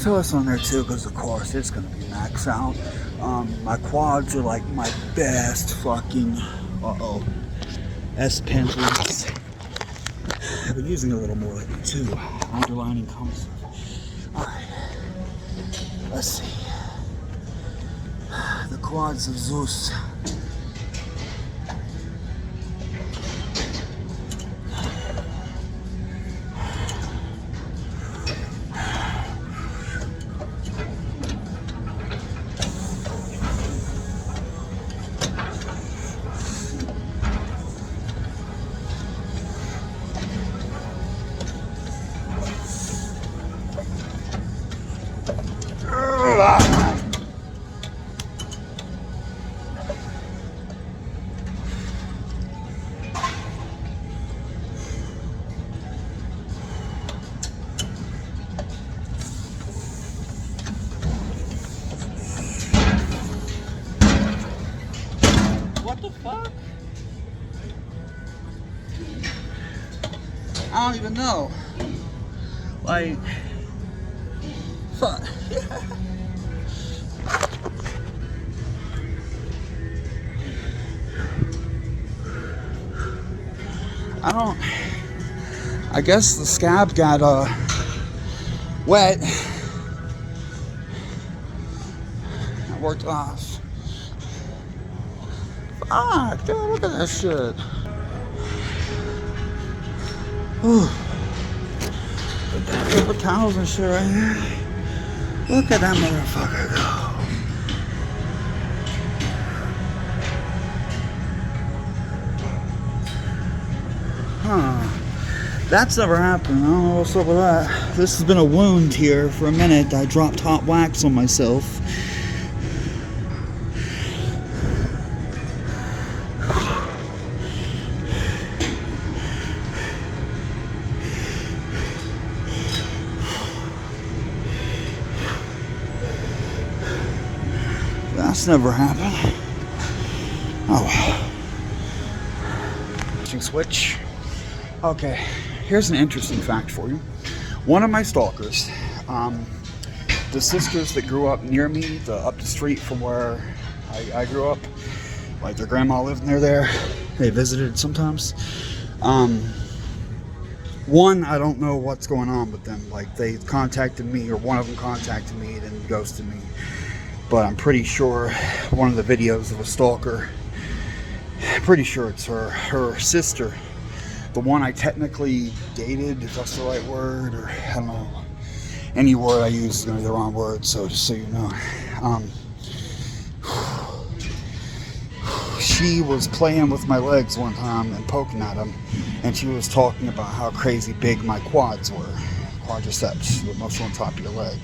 throw this on there too, because of course it's gonna be max out. My quads are like my best fucking S pencils. I've been using a little more lately too. Underlining comes. Alright. Let's see. The quads of Zeus. What the fuck? I don't even know. Like, fuck. I guess the scab got wet. It worked off. Fuck, dude, look at that shit. Ooh. Put that paper towels and shit right here. Look at that motherfucker go. Huh. That's never happened. I don't know what's up with that. This has been a wound here for a minute. I dropped hot wax on myself. That's never happened. Oh. Switch. Okay, here's an interesting fact for you. One of my stalkers, the sisters that grew up near me, up the street from where I grew up, like their grandma lived near there. They visited sometimes. One, I don't know what's going on with them. Like they contacted me, or one of them contacted me and then ghosted me. But I'm pretty sure one of the videos of a stalker, I'm pretty sure it's her sister. The one I technically dated, if that's the right word, or I don't know. Any word I use is going to be the wrong word, so just so you know. She was playing with my legs one time and poking at them, and she was talking about how crazy big my quads were. Quadriceps, the muscle on top of your leg.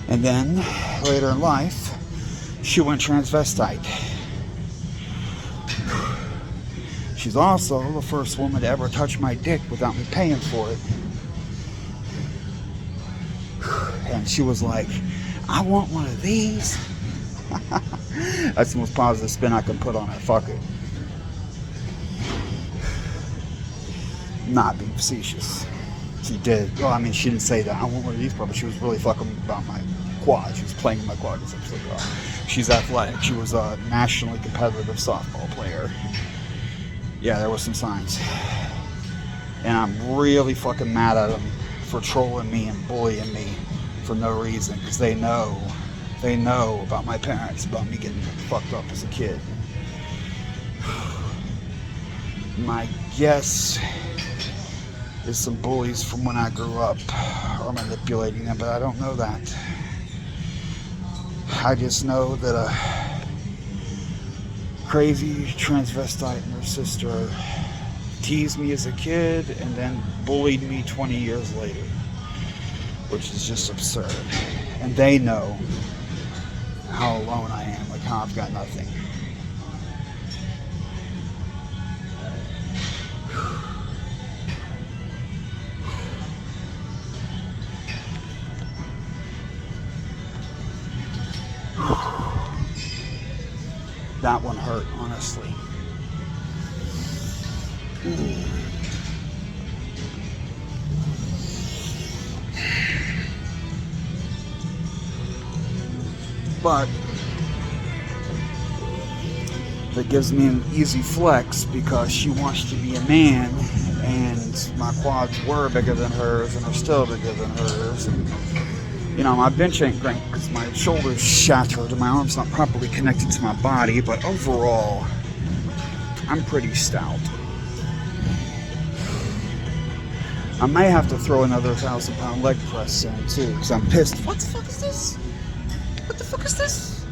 And then, later in life, she went transvestite. She's also the first woman to ever touch my dick without me paying for it. And she was like, I want one of these. That's the most positive spin I can put on it. Fuck it. Not being facetious. She did. Well, I mean, she didn't say that. I want one of these, but she was really fucking about my quad. She was playing with my quad. She's athletic. She was a nationally competitive softball player. Yeah, there were some signs. And I'm really fucking mad at them for trolling me and bullying me for no reason, because they know about my parents, about me getting fucked up as a kid. My guess is some bullies from when I grew up are manipulating them, but I don't know that. I just know that a crazy transvestite and her sister teased me as a kid and then bullied me 20 years later, which is just absurd. And they know how alone I am, like how I've got nothing. That one hurt, honestly. But that gives me an easy flex because she wants to be a man, and my quads were bigger than hers and are still bigger than hers. And, you know, my bench ain't great because my shoulder's shattered and my arm's not properly connected to my body, but overall, I'm pretty stout. I may have to throw another 1,000-pound leg press in too, because I'm pissed. What the fuck is this? What the fuck is this?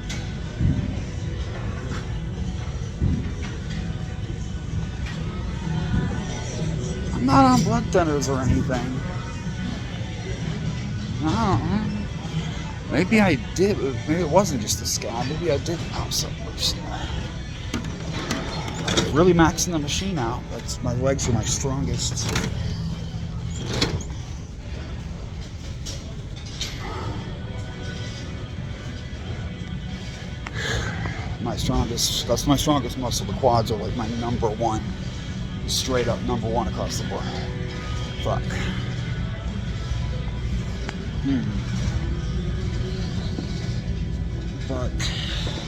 I'm not on blood thinners or anything. No. Maybe I did. Maybe it wasn't just a scab. Maybe I did pop something loose. Really maxing the machine out. That's, my legs are my strongest. That's my strongest muscle. The quads are like my number one, straight up number one across the board. Fuck. But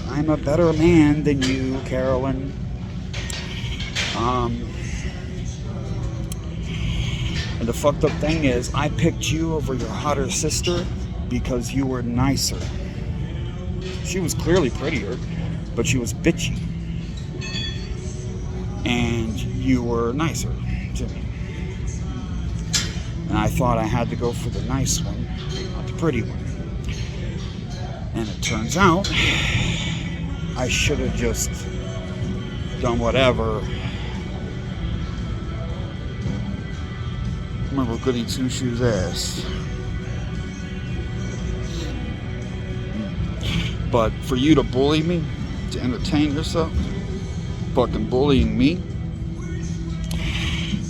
I'm a better man than you, Carolyn. And the fucked up thing is, I picked you over your hotter sister because you were nicer. She was clearly prettier, but she was bitchy. And you were nicer to me. And I thought I had to go for the nice one, not the pretty one. And it turns out, I should have just done whatever. Remember Goody Two Shoes ass. But for you to bully me, to entertain yourself, fucking bullying me.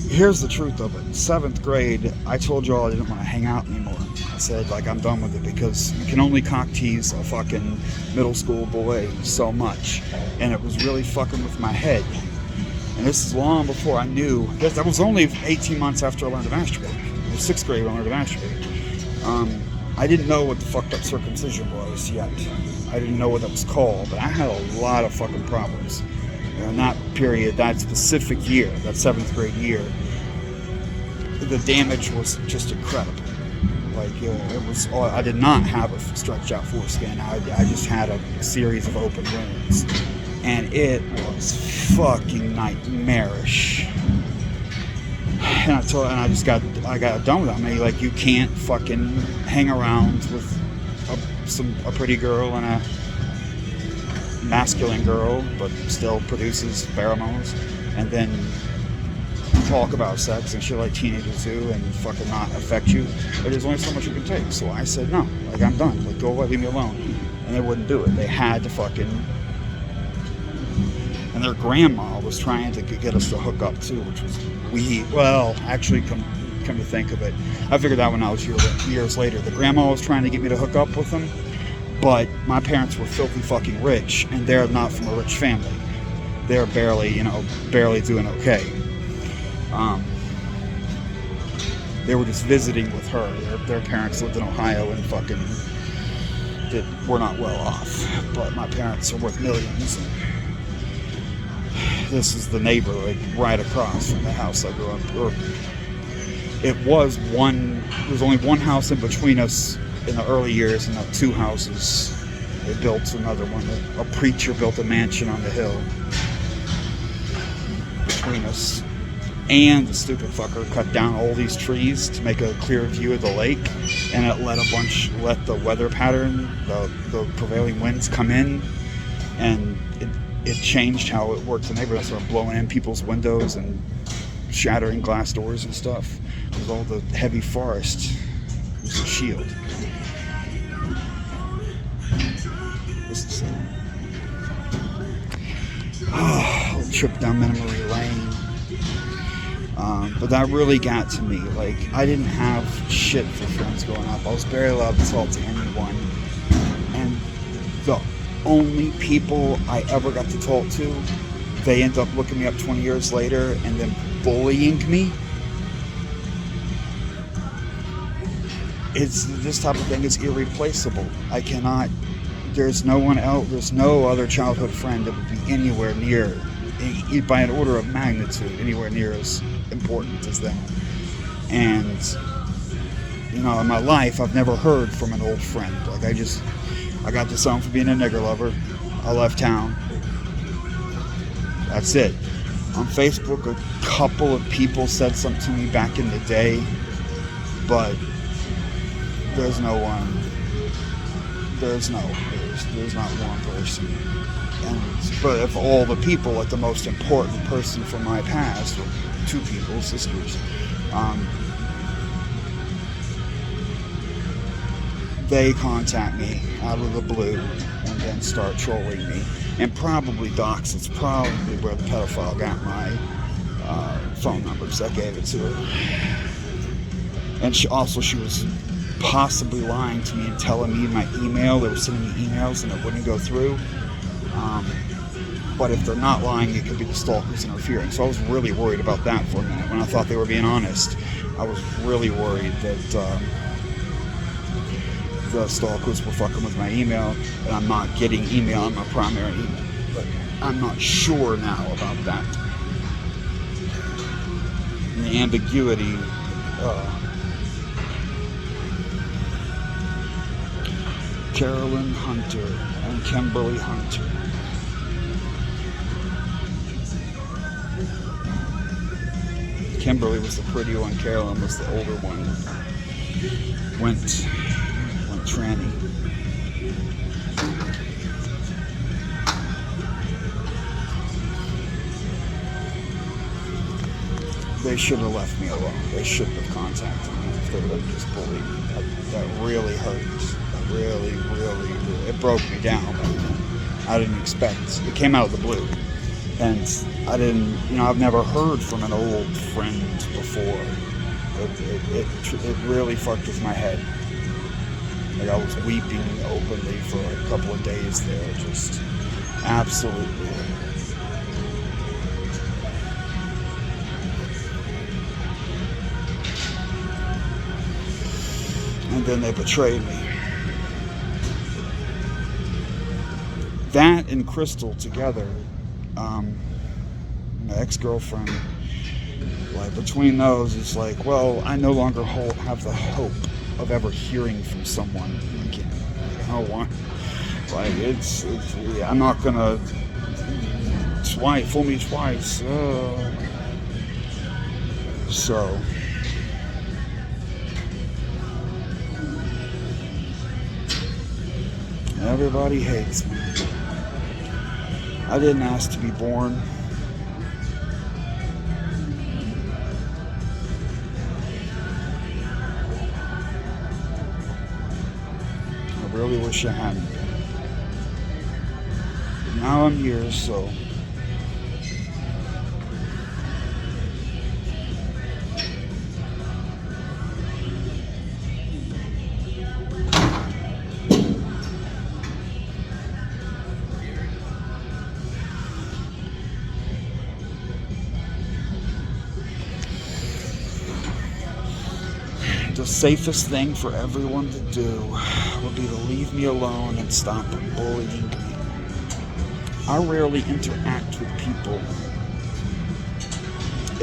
Here's the truth of it. In 7th grade, I told y'all I didn't want to hang out anymore. I said, like, I'm done with it because you can only cock tease a fucking middle school boy so much. And it was really fucking with my head. And this is long before I knew. That was only 18 months after I learned to masturbate. It was 6th grade when I learned to masturbate. I didn't know what the fucked up circumcision was yet. I didn't know what that was called, but I had a lot of fucking problems. In that period, that specific year, that 7th grade year, the damage was just incredible. Like, it was, I did not have a stretched out foreskin. I just had a series of open wounds. And it was fucking nightmarish. And I got done with it. I mean, like, you can't fucking hang around with a pretty girl and a masculine girl, but still produces pheromones, and then talk about sex and shit like teenagers do and fucking not affect you. But there's only so much you can take. So I said, no, like, I'm done. Like, go away, leave me alone. And they wouldn't do it. They had to fucking... And their grandma was trying to get us to hook up too, which was well, actually, come to think of it, I figured out when I was years later. The grandma was trying to get me to hook up with them, but my parents were filthy fucking rich, and they're not from a rich family. They're barely doing okay. They were just visiting with her. Their parents lived in Ohio and fucking were not well off, but my parents are worth millions. This is the neighbor, like, right across from the house I grew up. Or there was only one house in between us in the early years, and not 2 houses. They built another one. A preacher built a mansion on the hill between us. And the stupid fucker cut down all these trees to make a clear view of the lake, and it let the weather pattern, the prevailing winds come in, and it changed how it worked in the neighborhood. I started blowing in people's windows and shattering glass doors and stuff. With all the heavy forest, it was a shield. This is a little trip down memory lane. But that really got to me. Like, I didn't have shit for friends growing up. I was barely allowed to talk to anyone. And the only people I ever got to talk to, they end up looking me up 20 years later and then bullying me. This type of thing is irreplaceable. I cannot there's no one else, there's no other childhood friend that would be anywhere near, by an order of magnitude, anywhere near as important as them. And, you know, in my life, I've never heard from an old friend. Like, I got disowned for being a nigger lover. I left town. That's it. On Facebook, a couple of people said something to me back in the day, but there's no one. There's not one person. But of all the people, like the most important person from my past, or two people, sisters, they contact me out of the blue and then start trolling me. And probably docs, it's probably where the pedophile got my phone number, because I gave it to her. And she was possibly lying to me and telling me my email. They were sending me emails and it wouldn't go through. But if they're not lying, it could be the stalkers interfering. So I was really worried about that for a minute. When I thought they were being honest, I was really worried that the stalkers were fucking with my email, and I'm not getting email on my primary email. But I'm not sure now about that. And the ambiguity, Carolyn Hunter and Kimberly Hunter. Kimberly was the pretty one, Carolyn was the older one. Went tranny. They should have left me alone. They shouldn't have contacted me if they would have just bullied me. That really hurt. That really, it broke me down. I didn't expect. It came out of the blue. And I didn't, I've never heard from an old friend before. It really fucked with my head. Like, I was weeping openly for a couple of days there, just absolutely. And then they betrayed me. That and Crystal together, my ex-girlfriend, like, between those, it's like, well, I no longer have the hope of ever hearing from someone again. I don't want, like, I'm not gonna fool me twice. So everybody hates me. I didn't ask to be born. I really wish I hadn't. Now I'm here, so the safest thing for everyone to do would be to leave me alone and stop bullying me. I rarely interact with people.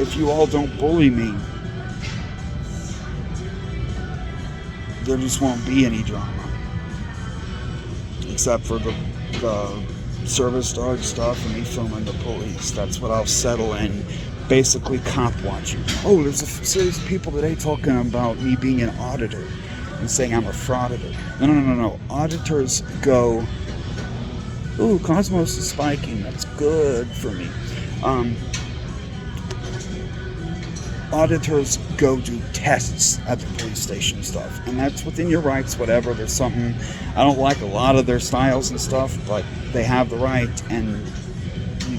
If you all don't bully me, there just won't be any drama. Except for the service dog stuff and me filming the police. That's what I'll settle in. Basically cop watching. Oh, there's a series of people today talking about me being an auditor and saying I'm a frauditor. No. Auditors go, ooh, Cosmos is spiking. That's good for me. Auditors go do tests at the police station and stuff. And that's within your rights, whatever. There's something, I don't like a lot of their styles and stuff, but they have the right, and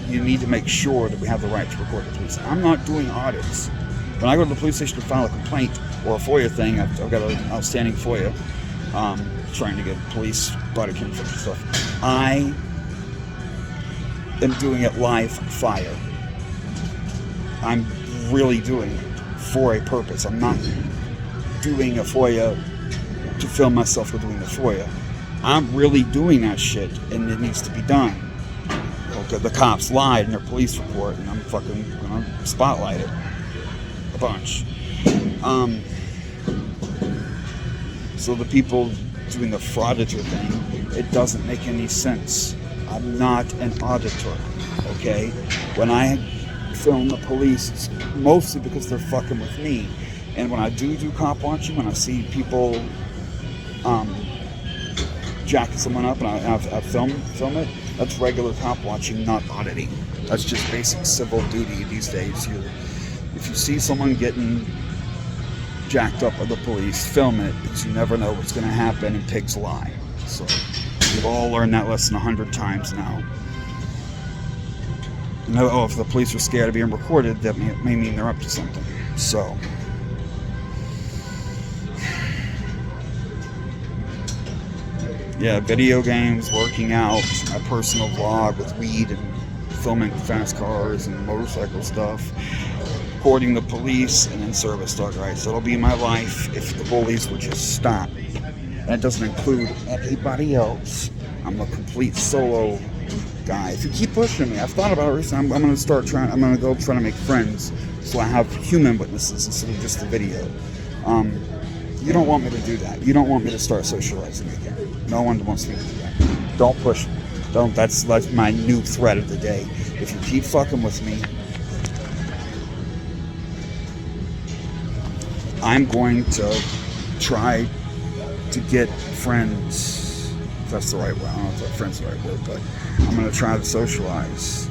you need to make sure that we have the right to record the police. I'm not doing audits. When I go to the police station to file a complaint or a FOIA thing, I've got an outstanding FOIA, trying to get police body cam footage and stuff. I am doing it live fire. I'm really doing it for a purpose. I'm not doing a FOIA to film myself with doing a FOIA. I'm really doing that shit, and it needs to be done. Okay, the cops lied in their police report, and I'm fucking gonna spotlight it a bunch. So the people doing the frauditor thing, it doesn't make any sense. I'm not an auditor, okay? When I film the police, it's mostly because they're fucking with me. And when I do cop watching, when I see people jacking someone up and I film it, that's regular cop watching, not auditing. That's just basic civil duty these days. If you see someone getting jacked up by the police, film it, because you never know what's going to happen, and pigs lie. So we've all learned that lesson 100 times now. And if the police are scared of being recorded, that may mean they're up to something. So yeah, video games, working out, my personal vlog with weed and filming fast cars and motorcycle stuff, recording the police, and then service dog rights. That'll be my life if the bullies would just stop. That doesn't include anybody else. I'm a complete solo guy. If you keep pushing me, I've thought about it recently. I'm going to go try to make friends so I have human witnesses instead of just the video. You don't want me to do that. You don't want me to start socializing again. No one wants me to do that. Don't push me. That's my new threat of the day. If you keep fucking with me, I'm going to try to get friends. If that's the right word. I don't know if friends is the right word, but I'm going to try to socialize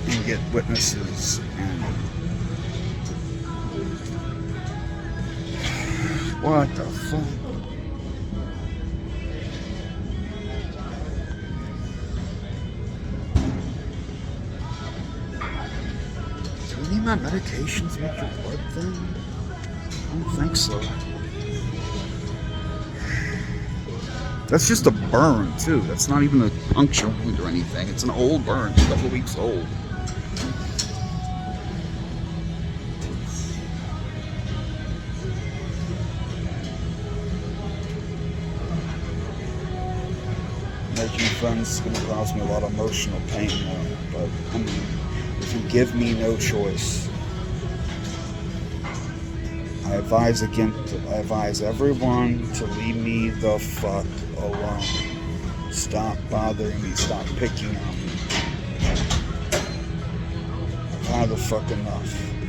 and get witnesses and what the fuck? Do any of my medications make your blood thin? I don't think so. That's just a burn, too. That's not even a puncture wound or anything. It's an old burn. It's a couple of weeks old. Making friends is going to cause me a lot of emotional pain, though. But, I mean, if you give me no choice, I advise everyone to leave me the fuck alone. Stop bothering me. Stop picking on me. I've had the fuck enough.